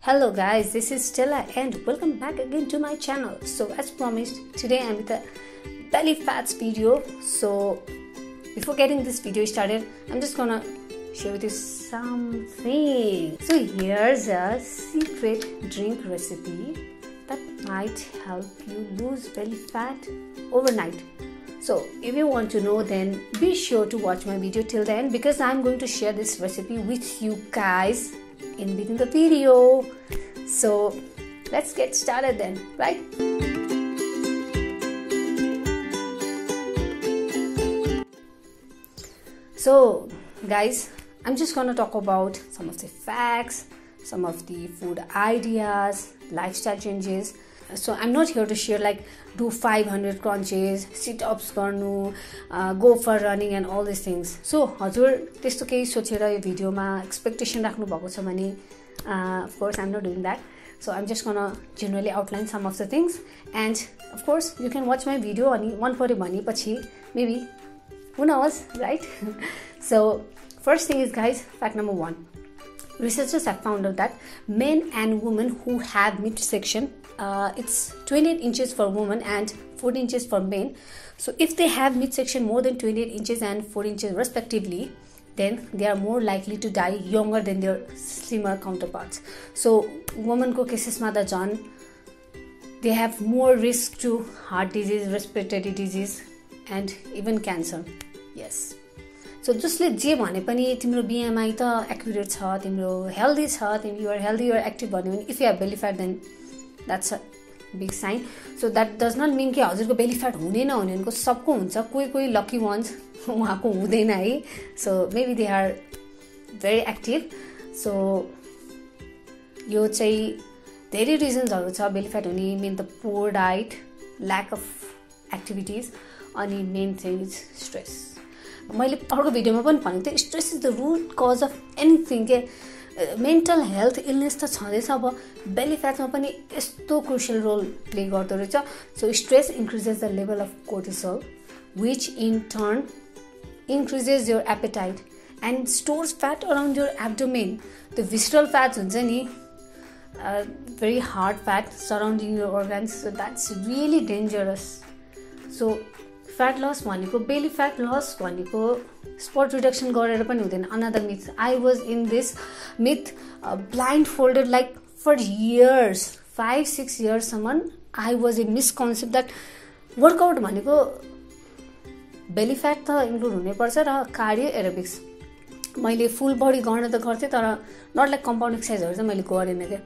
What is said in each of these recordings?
Hello guys, this is Stella and welcome back again to my channel. So as promised, today I'm with a belly fats video. So before getting this video started, I'm just gonna share with you something. So here's a secret drink recipe that might help you lose belly fat overnight. So if you want to know, then be sure to watch my video till the end because I'm going to share this recipe with you guys in between the video. So let's get started then, right? So guys, I'm just gonna talk about some of the facts, some of the food ideas, lifestyle changes. So I'm not here to share like do 500 crunches, sit-ups garnu, go for running and all these things. So हजुर त्यस्तो केही सोचेर यो भिडियोमा expectation राख्नु भएको छ भने of course I'm not doing that. So I'm just gonna generally outline some of the things and of course you can watch my video अनि मन पर्यो भने पछि maybe who knows, right? So first thing is guys, fact number 1. Researchers have found out that men and women who have midsection, it's 28 inches for women and 14 inches for men. So if they have midsection more than 28 inches and 4 inches respectively, then they are more likely to die younger than their slimmer counterparts. So women ko cases ma da jhan, they have more risk to heart disease, respiratory disease and even cancer. Yes. So जसले जे भने पनि तिम्रो BMI त accurate छ, तिम्रो healthy छ, you are healthy or active भन्यो भने if you have belly fat then that's a big sign. So that does not mean कि हजुरको belly fat हुने नहुने भनेको सबको हुन्छ, कोही lucky ones उहाँको हुँदैन है. So maybe they are very active. So यो चाहिँ धेरै रिजन्सहरु छ belly fat हुने. Main the poor diet, lack of activities अनि main thing is stress. मैले अर्को भिडियोमा पनि भनेको थिएँ stress is the root cause of anything के मेन्टल हेल्थ इलनेस त छँदैछ, अब बेली फ्याटमा पनि यस्तो क्रुशियल रोल प्ले गर्दो रहेछ. So stress increases the level of cortisol which in turn increases your appetite and stores fat around your abdomen. त्यो visceral fats हुन्छ नि, very hard fat surrounding your organs, so that's really dangerous. So fat loss भनेको belly fat loss भनेको spot reduction गरेर पनि हुँदैन. Another myth, I was in this myth blindfolded like for years, 5-6 इयर्ससम्म I was a misconception that workout भनेको belly fat त include हुनैपर्छ र कार्डियो एरोबिक्स. मैले फुल बडी गर्न त गर्थेँ तर नट लाइक कम्पाउन्ड एक्सर्साइजहरू चाहिँ मैले गरेन क्या.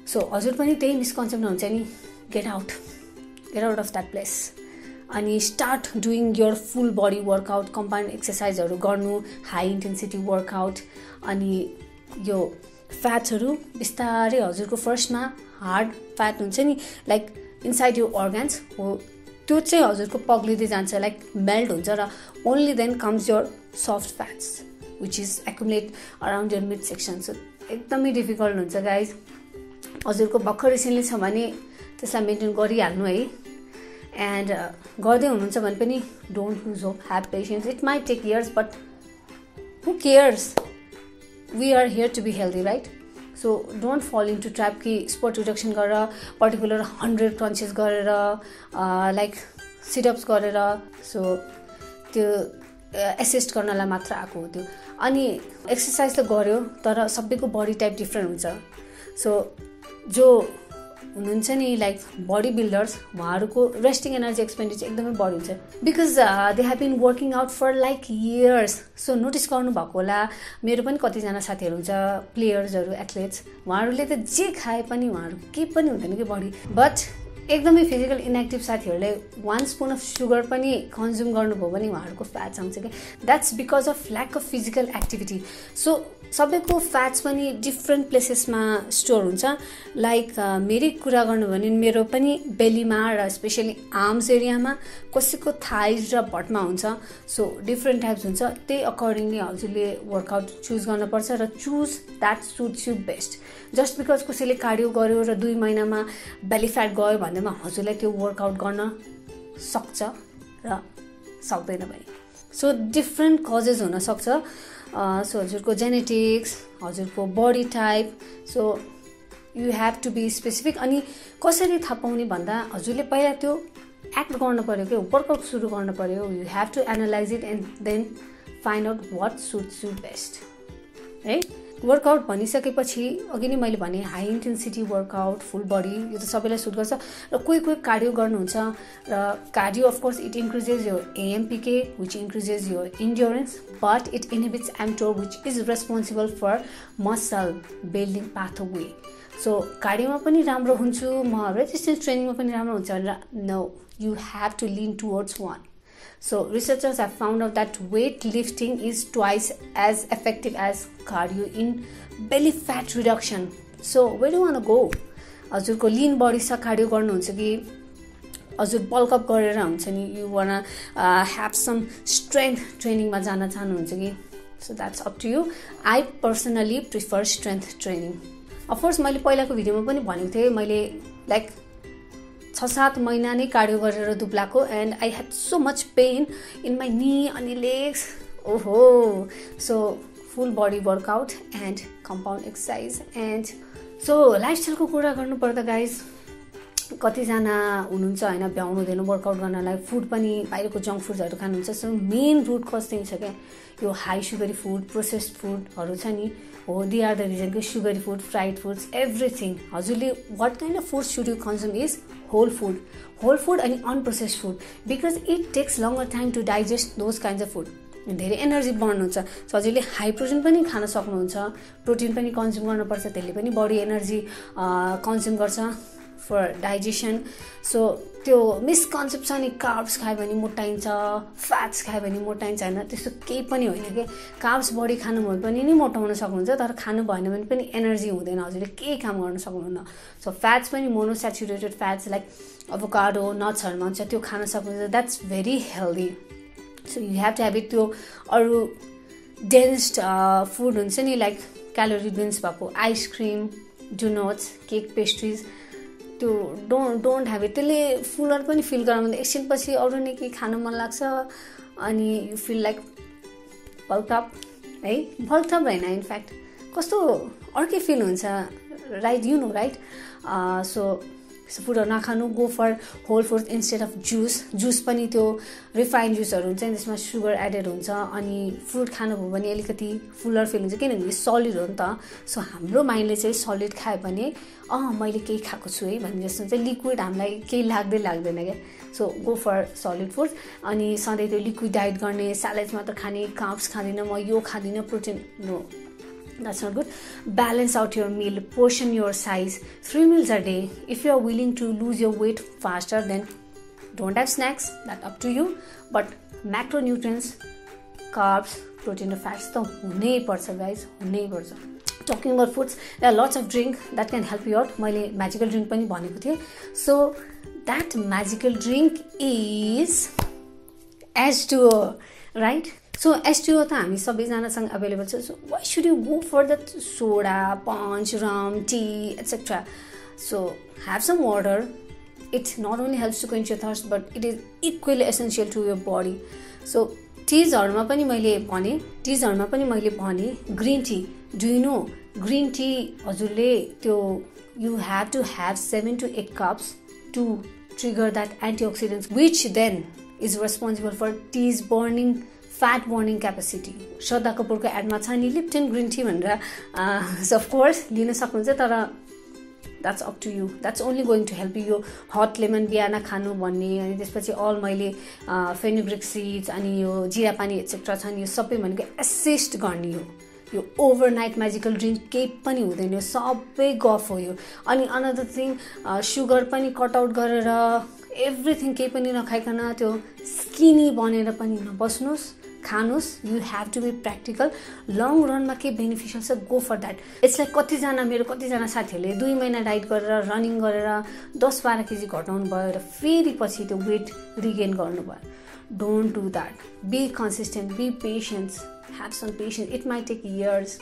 सो हजुर पनि त्यही मिसकन्सेप्ट हुन्छ नि, get out of that place अनि start doing your full body workout, compound एक्सर्साइजहरू गर्नु, हाई इन्टेन्सिटी वर्कआउट. अनि यो फ्याट्सहरू बिस्तारै हजुरको फर्स्टमा हार्ड फ्याट हुन्छ नि लाइक इनसाइड यो अर्गन्स हो, त्यो चाहिँ हजुरको पग्लिँदै जान्छ, लाइक मेल्ट हुन्छ र only then comes your soft fats which is accumulate around your mid section. So एकदमै डिफिकल्ट हुन्छ गाइज. हजुरको भर्खर रिसेन्टली छ भने त्यसलाई मेन्टेन गरिहाल्नु है. एन्ड गर्दै हुनुहुन्छ भने पनि don't lose hope, have patience. It might take years but who cares, we are here to be healthy, right? So don't fall in to trap कि स्पोर्ट रिडक्सन गरेर पर्टिकुलर 100 क्रन्चेस गरेर like sit ups गरेर so त्यो assist गर्नलाई मात्र आएको हो त्यो. अनि एक्सर्साइज त गर्यो तर सबैको बडी टाइप डिफ्रेन्ट हुन्छ. सो जो हुनुहुन्छ नि लाइक बडी बिल्डर्स, उहाँहरूको रेस्टिङ एनर्जी एक्सपेन्डिचर एकदमै बढी हुन्छ because they have been working out for like years. So notice गर्नुभएको होला, मेरो पनि कतिजना साथीहरू हुन्छ प्लेयर्सहरू, एथलेट्स, उहाँहरूले त जे खाए पनि उहाँहरू केही पनि हुँदैन कि बडी. बट एकदमै फिजिकल इनएक्टिभ साथीहरूले 1 स्पुन अफ सुगर पनि कन्ज्युम गर्नुभयो भने उहाँहरूको फ्याट्स आउँछ कि. That's because of lack of physical activity. So सबैको फ्याट्स पनि डिफ्रेन्ट प्लेसेसमा स्टोर हुन्छ. लाइक मेरै कुरा गर्नु भने मेरो पनि बेलीमा र स्पेसली आर्म्स एरियामा, कसैको थाइज र भटमा हुन्छ. सो डिफ्रेन्ट टाइप्स हुन्छ. त्यही अकर्डिङली हजुरले वर्कआउट चुज गर्नुपर्छ र choose that suites you best. Just because कसैले कार्डियो गर्यो र 2 महिनामा बेली फ्याट गयो भन्दैमा हजुरलाई त्यो वर्कआउट गर्न सक्छ र सक्दैन पनि. सो डिफ्रेन्ट कजेस हुन सक्छ. सो हजुरको जेनेटिक्स हजुरको body type. So you have to be specific. अनि कसरी थाहा पाउने भन्दा हजुरले पहिला त्यो एक्ट गर्नु पर्यो कि वर्कआउट सुरु गर्नु पर्यो. You have to analyse it and then find out what suits you best है. वर्कआउट भनिसकेपछि अघि नै मैले भने high intensity workout full body यो त सबैलाई सुट गर्छ र कोही कार्डियो गर्नुहुन्छ र cardio of course it increases your AMPK which increases your endurance but it inhibits mTOR which is responsible for muscle building pathway. So कार्डियोमा पनि राम्रो हुन्छु म, रेजिस्टेन्स ट्रेनिङमा पनि राम्रो हुन्छ र नो, यु हेभ टु लिन towards one. So researchers have found out that weightlifting is twice as effective as cardio in belly fat reduction. So where do you want to go? हजुरको lean body छ cardio गर्नुहुन्छ कि हजुर bulk up गरेर हुन्छ नि, you wanna have some strength training मा जान चाहनुहुन्छ कि? So that's up to you. I personally prefer strength training. Of course मैले पहिलाको भिडियोमा पनि भनेको थिएँ, मैले like 6-7 महिना नै कार्डियो गरेर दुब्लाको and I had so much pain in my knee अनि लेग्स. ओहो. So full body workout and compound exercise. And so लाइफस्टाइलको कुरा गर्नुपर्दा गाइज कतिजना हुनुहुन्छ होइन भ्याउनु हुँदैन वर्कआउट गर्नलाई, फुड पनि बाहिरको जङ्क फुड्सहरू खानुहुन्छ. सो मेन रुट कज चाहिँ छ क्या यो हाई सुगरी फुड प्रोसेस्ड फुडहरू छ नि, हो दे आर द रिजन कि sugary food fried foods everything. हजुरले what kind of food should you consume is whole food अनि unprocessed food because it takes longer time to digest those kinds of food. धेरै energy burn हुन्छ. So हजुरले high protein पनि खान सक्नुहुन्छ, protein पनि consume गर्नुपर्छ, त्यसले पनि बडी एनर्जी कन्ज्युम गर्छ फर डाइजेसन. सो त्यो मिसकन्सेप्ट छ नि कार्ब्स खायो भने मोटाइन्छ, फ्याट्स खायो भने मोटाइन्छ, होइन त्यस्तो केही पनि होइन कि. कार्ब्स बढी खानु भयो भने नि मोटाउन सक्नुहुन्छ, तर खानु भएन भने पनि एनर्जी हुँदैन, हजुरले केही काम गर्न सक्नुहुन्न. सो फ्याट्स पनि मोनोसेचुरेटेड फ्याट्स लाइक एभोकाडो नट्सहरूमा हुन्छ, त्यो खान सक्नुहुन्छ. That's very healthy. So you have to have it. त्यो अरू डेन्स्ड फुड हुन्छ नि लाइक क्यालोरी डेन्स भएको आइसक्रिम, डोनट्स, केक, पेस्ट्रिज, त्यो डोन्ट ह्याभ इट. त्यसले फुलर पनि फिल गराउँदा एकछिनपछि अरू नै केही खान मन लाग्छ अनि यु फिल लाइक बल्कअप है. बल्कअप होइन, इनफ्याक्ट कस्तो अर्कै फिल हुन्छ, right? You know right? So फुडहरू नखानु, go for whole food instead of juice पनि त्यो रिफाइन्ड जुसहरू हुन्छ नि त्यसमा सुगर एडेड हुन्छ. अनि फ्रुट खानुभयो भने अलिकति फुलर फिल हुन्छ किनभने सलिड हो नि त. सो हाम्रो माइन्डले चाहिँ सलिड खायो भने मैले केही खाएको छु है भन्ने जस्तो हुन्छ, लिक्विड हामीलाई केही लाग्दैन क्या. So go for solid food. अनि सधैँ त्यो लिक्विड डाइट गर्ने, स्यालेड्स मात्र खाने, कार्ब्स खाँदिनँ म, यो खाँदिनँ, protein no, that's not good. Balance out your meal, portion your size, 3 meals a day. If you are willing to lose your weight faster, then don't have snacks, that's up to you. But macronutrients, carbs, protein and fats तो हुनै पर्छ guys, हुनै पर्छ. Talking about foods, there are lots of drink that can help you out. मैले magical drink पनि भनेको थिएँ. So that magical drink is H2O, right? So H2O त हामी सबैजनासँग अभाइलेबल छ. So why should you go for that soda, punch, rum, tea, etc. So have some water. It not only helps to quench your thirst, but it is equally essential to your body. So teasहरूमा पनि मैले भने green tea. Do you know green tea हजुरले त्यो you have to have 7 to 8 cups to trigger that antioxidants which then is responsible for tea's burning fat burning capacity. श्रद्धा कपुरको एडमा छ नि Lipton green tea भनेर. So of course लिन सक्नुहुन्छ, तर that's up to you. That's only going to help you. Hot lemon बिहान खानु भन्ने, अनि त्यसपछि अल मैले फेनुग्रिक सिड्स अनि यो जिरा पानी एक्सेट्रा छ नि, यो सबै भनेको एसिस्ट गर्ने यो ओभरनाइट म्याजिकल ड्रिङ्क केही पनि हुँदैन, यो सबै गफ हो यो. अनि अनदर थिङ सुगर पनि कट आउट गरेर एभ्रिथिङ केही पनि नखाइकन त्यो स्किनी बनेर पनि नबस्नुहोस्, खानुहोस्. You have to be practical. Long रनमा के बेनिफिसियल छ, go for that. It's like कतिजना साथीहरूले 2 महिना डाइट गरेर रनिङ गरेर 10-12 केजी घटाउनु भयो र फेरि पछि त्यो वेट रिगेन गर्नुभयो. Don't do that. Be consistent, be patience, have some patience. It might take years.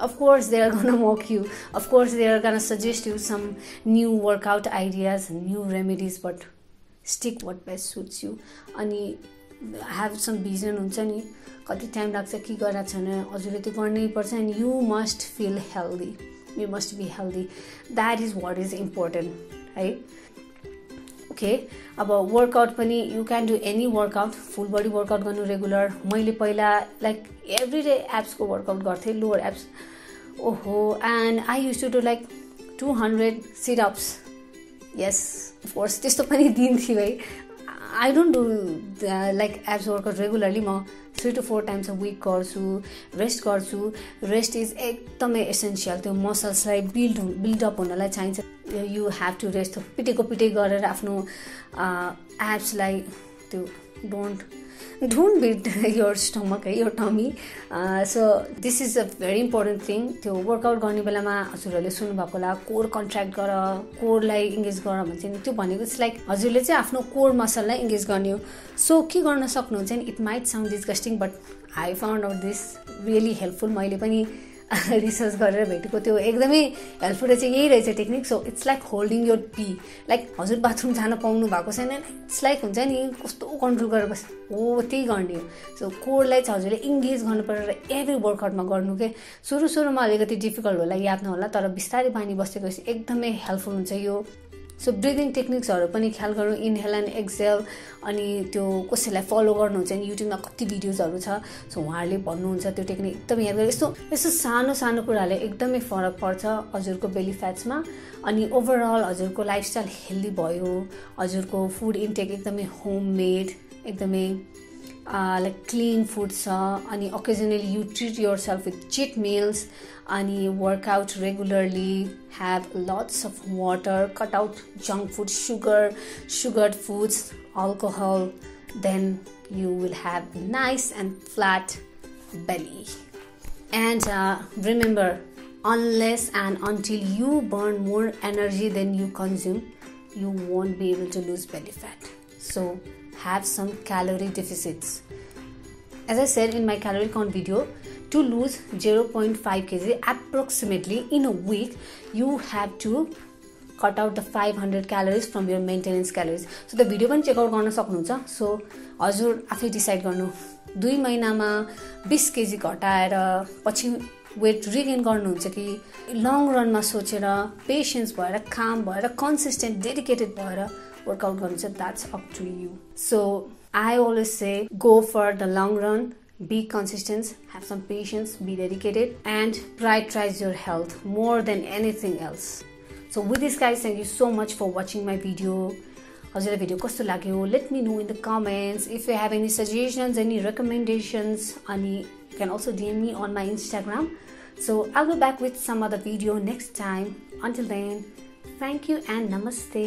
Of course they are gonna mock you, of course they are gonna suggest you some new workout ideas, new remedies, but stick what best suits you. Ani have some vision हुन्छ नि कति time लाग्छ के गरिरहेको छ भने हजुरले त्यो गर्नै पर्छ and you must feel healthy, you must be healthy, that is what is important है। ओके, अब वर्कआउट पनि you can do any workout, full body workout गर्नु रेगुलर। मैले पहिला लाइक एभ्री डे एब्सको वर्कआउट गर्थेँ, लोवर एब्स, ओहो, and I use to do like 200 sit ups. Yes, of course त्यस्तो पनि दिन थियो है। I don't do like abs workout regularly, म 3 to 4 टाइम्स अ विक गर्छु, रेस्ट गर्छु। रेस्ट इज एकदमै एसेन्सियल, त्यो मसल्सलाई बिल्डअप हुनलाई चाहिन्छ। You have to rest. पिटेको पिटे गरेर आफ्नो एब्सलाई त्यो डोन्ट बिट योर स्टमक है, your tummy. So this is a very important thing. त्यो वर्कआउट गर्ने बेलामा हजुरहरूले सुन्नुभएको होला, कोर कन्ट्र्याक्ट गर, कोरलाई इङ्गेज गर भन्छ नि, त्यो भनेको चाहिँ लाइक हजुरले चाहिँ आफ्नो कोर मसललाई इङ्गेज गर्ने हो। सो के गर्न सक्नुहुन्छ नि, it might sound disgusting but I found out this really helpful. मैले पनि रिसर्च गरेर भेटेको त्यो एकदमै हेल्पफुल रहेछ, यही रहेछ technique. So it's like holding your P, like हजुर बाथरुम जान पाउनु भएको छैन, इट्स लाइक हुन्छ नि कस्तो कन्ट्रोल गरेर बस हो त्यही गर्ने हो। सो कोरलाई चाहिँ हजुरले इङ्गेज गर्नु परेर एभ्री वर्कआउटमा गर्नु के। सुरुमा अलिकति डिफिकल्ट होला, याद नहोला, तर बिस्तारै बानी बसेपछि एकदमै हेल्पफुल हुन्छ यो। सो ब्रिदिङ टेक्निक्सहरू पनि ख्याल गरौँ, इनहेल एन्ड एक्सहेल। अनि त्यो कसैलाई फलो गर्नुहुन्छ भने युट्युबमा कति भिडियोजहरू छ, सो उहाँहरूले भन्नुहुन्छ त्यो टेक्निक एकदमै याद गरेर। यस्तो सानो कुराहरूले एकदमै फरक पर्छ हजुरको बेली फ्याट्समा। अनि ओभरअल हजुरको लाइफस्टाइल हेल्दी भयो, हजुरको फुड इन्टेक एकदमै होममेड, एकदमै लाइक क्लिन फुड छ। अनि occasionally you treat yourself with cheat meals, अनि workout regularly, have lots of water, cut out junk food, sugared foods, alcohol, then you will have nice and flat belly. And remember, unless and until you burn more energy than you consume, you won't be able to lose belly fat. So have some calorie deficits. As I said in my calorie count video, to lose 0.5 kg approximately in a week, you have to cut out the 500 calories from your maintenance calories. So the video पनि check out गर्न सक्नुहुन्छ। So हजुर आफै decide गर्नु, 2 महिनामा 20 kg घटाएर पछि weight regain गर्नुहुन्छ कि लङ रनमा सोचेर पेसेन्स भएर, काम भएर, कन्सिस्टेन्ट डेडिकेटेड भएर वर्कआउट गर्नुहुन्छ, that's up to you. So I always say go for the long run, be consistent, have some patience, be dedicated, and prioritize your health more than anything else. So with this guys, thank you so much for watching my video. हजुरलाई video कस्तो लाग्यो, let me know in the comments. If you have any suggestions, any recommendations, अनि you can also DM me on my Instagram. So I'll be back with some other video next time. Until then, thank you and namaste.